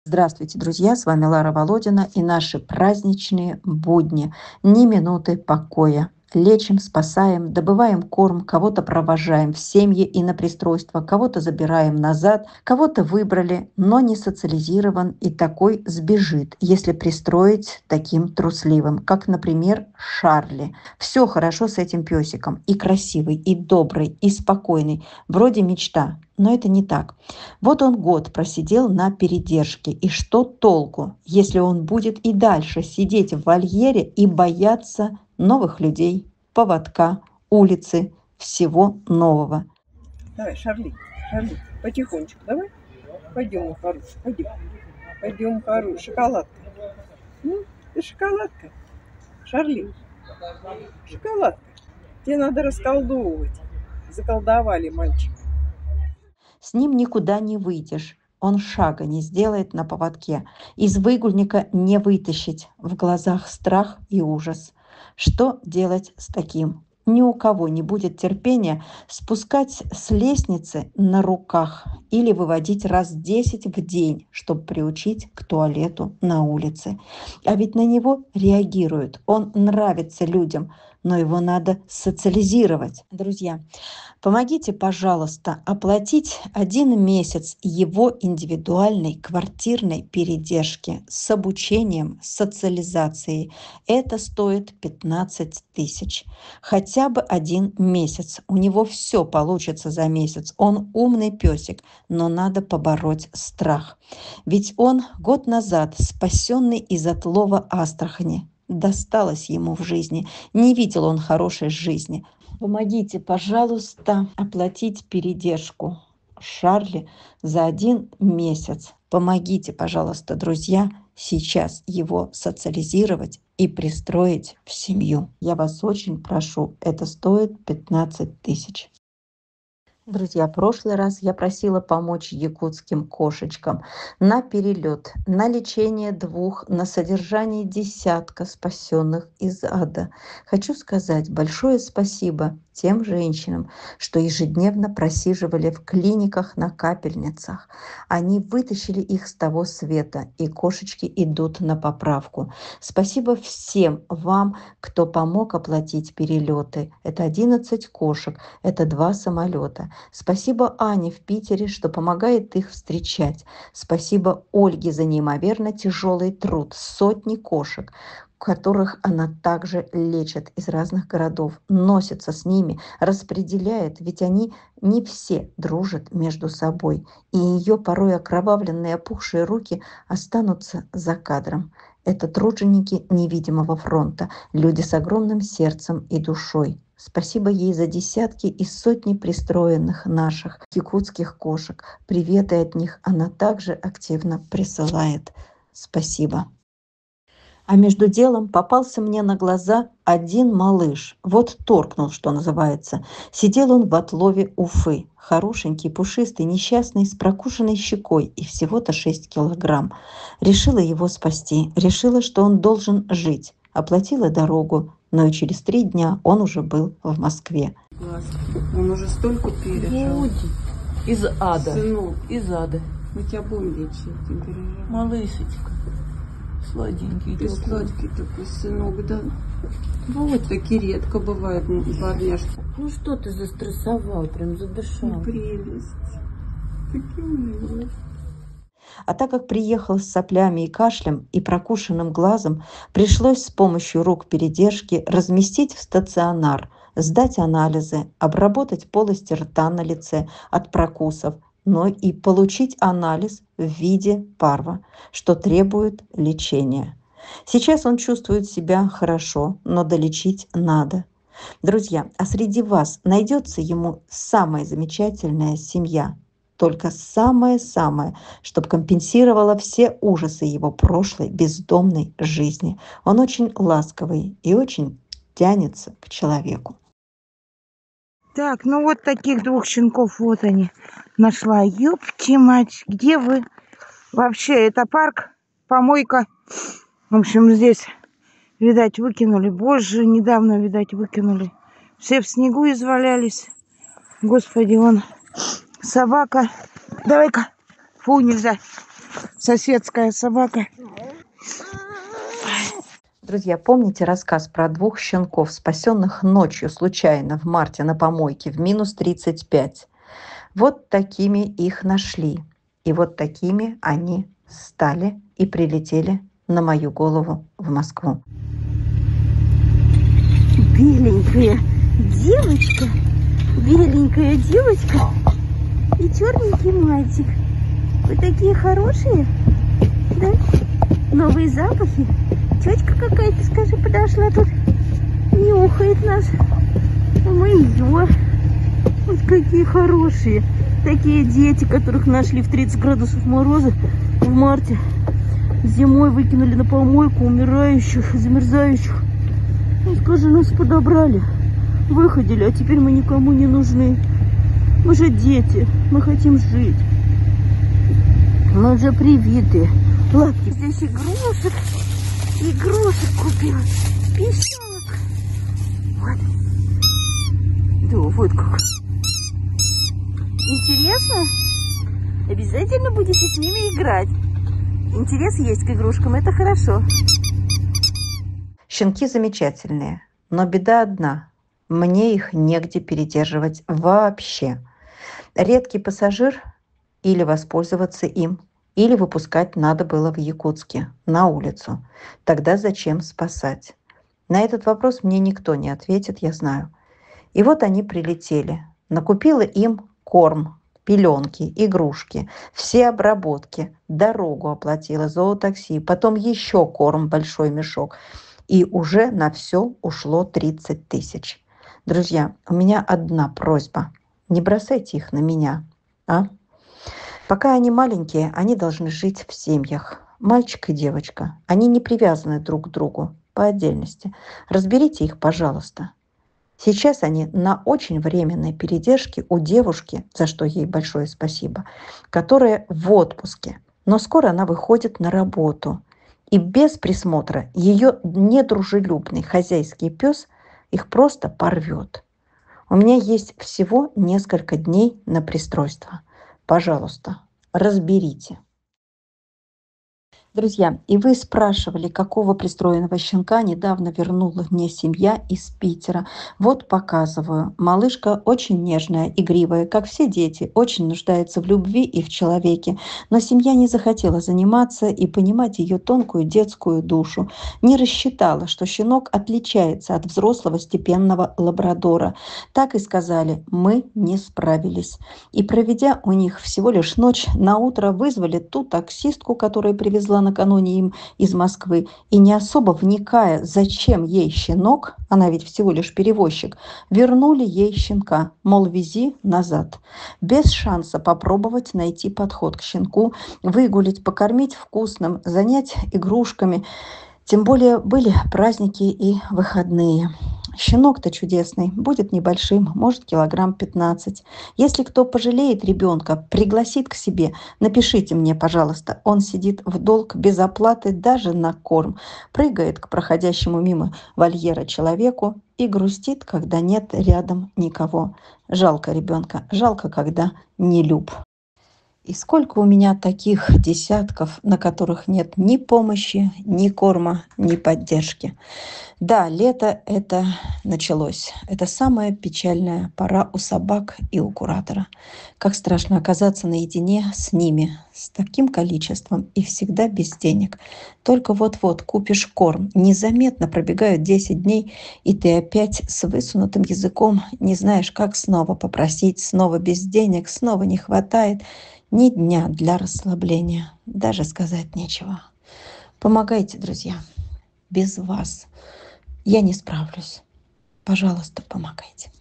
Здравствуйте, друзья! С вами Лара Володина и наши праздничные будни. Ни минуты покоя. Лечим, спасаем, добываем корм, кого-то провожаем в семьи и на пристройство, кого-то забираем назад, кого-то выбрали, но не социализирован и такой сбежит, если пристроить таким трусливым, как, например, Шарли. Все хорошо с этим песиком. И красивый, и добрый, и спокойный. Вроде мечта, но это не так. Вот он год просидел на передержке, и что толку, если он будет и дальше сидеть в вольере и бояться новых людей, поводка, улицы, всего нового. Давай, Шарли, потихонечку, давай. Пойдем, мой хороший, пойдем. Пойдем, хороший. Шоколадка. Ты шоколадка. Шарли, шоколадка. Тебе надо расколдовывать. Заколдовали мальчика. С ним никуда не выйдешь. Он шага не сделает на поводке. Из выгульника не вытащить. В глазах страх и ужас. Что делать с таким? Ни у кого не будет терпения спускать с лестницы на руках или выводить раз 10 в день, чтобы приучить к туалету на улице. А ведь на него реагируют. Он нравится людям, но его надо социализировать. Друзья, помогите, пожалуйста, оплатить 1 месяц его индивидуальной квартирной передержки с обучением, социализацией. Это стоит 15 тысяч. Хотя бы 1 месяц. У него все получится за месяц. Он умный песик, но надо побороть страх. Ведь он год назад, спасенный из отлова Астрахани, досталось ему в жизни. Не видел он хорошей жизни. Помогите, пожалуйста, оплатить передержку Шарли за 1 месяц. Помогите, пожалуйста, друзья, сейчас его социализировать и пристроить в семью. Я вас очень прошу, это стоит 15 тысяч. Друзья, в прошлый раз я просила помочь якутским кошечкам на перелет, на лечение 2, на содержание десятка спасенных из ада. Хочу сказать большое спасибо тем женщинам, что ежедневно просиживали в клиниках на капельницах. Они вытащили их с того света, и кошечки идут на поправку. Спасибо всем вам, кто помог оплатить перелеты. Это 11 кошек, это 2 самолета. Спасибо Ане в Питере, что помогает их встречать. Спасибо Ольге за неимоверно тяжелый труд. Сотни кошек, которых она также лечит из разных городов, носится с ними, распределяет, ведь они не все дружат между собой, и ее порой окровавленные опухшие руки останутся за кадром. Это труженики невидимого фронта, люди с огромным сердцем и душой. Спасибо ей за десятки и сотни пристроенных наших якутских кошек. Приветы от них она также активно присылает. Спасибо. А между делом попался мне на глаза один малыш. Вот торкнул, что называется. Сидел он в отлове Уфы. Хорошенький, пушистый, несчастный, с прокушенной щекой и всего-то 6 килограмм. Решила его спасти. Решила, что он должен жить. Оплатила дорогу. Но и через 3 дня он уже был в Москве. Он уже столько пережил. Из ада. Сынок, Из ада. мы тебя будем лечить, не переживай. Малышечка. Сладенький Ты такой. сладкий такой сынок, да? Вот такие редко бывают парняшки. Ну что ты застрессовал, прям задышал. Прелесть. Такие милые. А так как приехал с соплями и кашлем и прокушенным глазом, пришлось с помощью рук передержки разместить в стационар, сдать анализы, обработать полости рта на лице от прокусов, но и получить анализ в виде парва, что требует лечения. Сейчас он чувствует себя хорошо, но долечить надо. Друзья, а среди вас найдется ему самая замечательная семья, только самое-самое, чтобы компенсировало все ужасы его прошлой бездомной жизни. Он очень ласковый и очень тянется к человеку. Так, ну вот таких 2 щенков вот они нашла. Ёпти мать, где вы? Вообще, это парк, помойка. В общем, здесь, видать, выкинули. Боже, недавно, видать, выкинули. Все в снегу извалялись. Господи, вон собака. Давай-ка. Фу, нельзя. соседская собака. Друзья, помните рассказ про двух щенков, спасенных ночью случайно в марте на помойке в минус 35? Вот такими их нашли. И вот такими они стали и прилетели на мою голову в Москву. Беленькая девочка и черненький мальчик. Вы такие хорошие, да? Новые запахи. Тетка какая-то, скажи, подошла тут, нюхает нас. А мы ее. Вот какие хорошие. Такие дети, которых нашли в 30 градусов мороза в марте. Зимой выкинули на помойку умирающих, замерзающих. Ну, скажи, нас подобрали, выходили, а теперь мы никому не нужны. Мы же дети, мы хотим жить. Мы же привитые. Лапки, здесь игрушек купила. Пищалок. Вот. Да, вот как. Интересно? Обязательно будете с ними играть. Интерес есть к игрушкам, это хорошо. Щенки замечательные, но беда одна. Мне их негде передерживать вообще. Редкий пассажир или воспользоваться им, или выпускать надо было в Якутске, на улицу. Тогда зачем спасать? На этот вопрос мне никто не ответит, я знаю. И вот они прилетели. Накупила им корм, пеленки, игрушки, все обработки, дорогу оплатила, зоотакси, потом еще корм, большой мешок. И уже на все ушло 30 тысяч. Друзья, у меня одна просьба. Не бросайте их на меня, а? Пока они маленькие, они должны жить в семьях. Мальчик и девочка. Они не привязаны друг к другу по отдельности. Разберите их, пожалуйста. Сейчас они на очень временной передержке у девушки, за что ей большое спасибо, которая в отпуске. Но скоро она выходит на работу. И без присмотра ее недружелюбный хозяйский пес их просто порвет. У меня есть всего несколько дней на пристройство. Пожалуйста, разберите. Друзья, и вы спрашивали, какого пристроенного щенка недавно вернула мне семья из Питера. Вот показываю. Малышка очень нежная, игривая, как все дети, очень нуждается в любви и в человеке. Но семья не захотела заниматься и понимать ее тонкую детскую душу. Не рассчитала, что щенок отличается от взрослого степенного лабрадора. Так и сказали, мы не справились. И проведя у них всего лишь ночь, на утро вызвали ту таксистку, которая привезла накануне им из Москвы, и не особо вникая, зачем ей щенок, она ведь всего лишь перевозчик, вернули ей щенка, мол, вези назад. Без шанса попробовать найти подход к щенку, выгулить, покормить вкусным, занять игрушками. Тем более были праздники и выходные. Щенок-то чудесный, будет небольшим, может килограмм 15. Если кто пожалеет ребенка, пригласит к себе, напишите мне, пожалуйста. Он сидит в долг без оплаты даже на корм, прыгает к проходящему мимо вольера человеку и грустит, когда нет рядом никого. Жалко ребенка, жалко, когда не люб. И сколько у меня таких десятков, на которых нет ни помощи, ни корма, ни поддержки. Да, лето это началось. Это самая печальная пора у собак и у куратора. Как страшно оказаться наедине с ними, с таким количеством и всегда без денег. Только вот-вот купишь корм, незаметно пробегают 10 дней, и ты опять с высунутым языком не знаешь, как снова попросить, снова без денег, снова не хватает. Ни дня для расслабления, даже сказать нечего. Помогайте, друзья. Без вас я не справлюсь. Пожалуйста, помогайте.